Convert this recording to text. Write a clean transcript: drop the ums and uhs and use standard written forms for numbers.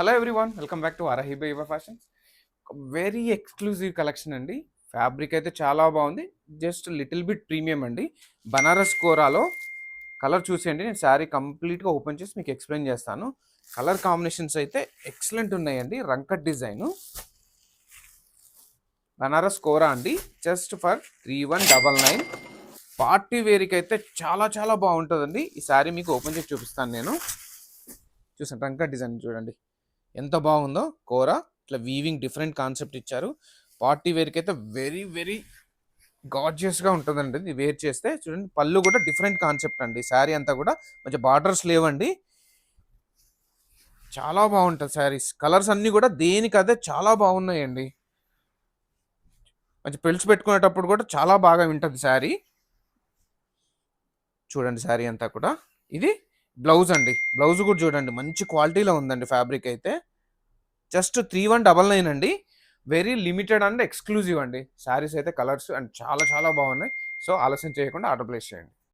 Hello everyone, welcome back to Arahiba Yuva fashions. Very exclusive collection అండి. Fabric అయితే చాలా బాగుంది. జస్ట్ లిటిల్ బిట్ ప్రీమియం అండి. బనారస్ కోరాలో కలర్ చూసేయండి. నేను శారీ కంప్లీట్గా ఓపెన్ చేసి మీకు ఎక్స్ప్లెయిన్ చేస్తాను. కలర్ కాంబినేషన్స్ అయితే ఎక్సలెంట్ ఉన్నాయండి. రంకట్ డిజైన్ బనారస్ కోరా అండి. Just for 3199. పార్టీ వేర్కి అయితే చాలా చాలా బాగుంటుందండి. ఈ శారీ మీకు ఓపెన్ చేసి చూపిస్తాను. నేను చూసాను రంకట్ డిజైన్ చూడండి ఎంత బాగుందో. కోరా ఇట్లా వీవింగ్ డిఫరెంట్ కాన్సెప్ట్ ఇచ్చారు. పార్టీ వేర్కి అయితే వెరీ వెరీ గార్జియస్గా ఉంటుందండి. ఇది వేర్ చేస్తే చూడండి. పళ్ళు కూడా డిఫరెంట్ కాన్సెప్ట్ అండి. శారీ అంతా కూడా మంచి బార్డర్స్ లేవండి. చాలా బాగుంటుంది శారీస్. కలర్స్ అన్నీ కూడా దేనికదే చాలా బాగున్నాయండి. మంచి పెళ్చి పెట్టుకునేటప్పుడు కూడా చాలా బాగా వింటుంది శారీ. చూడండి శారీ అంతా కూడా. ఇది బ్లౌజ్ అండి. బ్లౌజ్ కూడా చూడండి మంచి క్వాలిటీలో ఉందండి. ఫ్యాబ్రిక్ అయితే జస్ట్ 3199 అండి. వెరీ లిమిటెడ్ అండ్ ఎక్స్క్లూజివ్ అండి. శారీస్ అయితే కలర్స్ అండ్ చాలా చాలా బాగున్నాయి. సో ఆలస్యం చేయకుండా ఆర్డర్ ప్లేస్ చేయండి.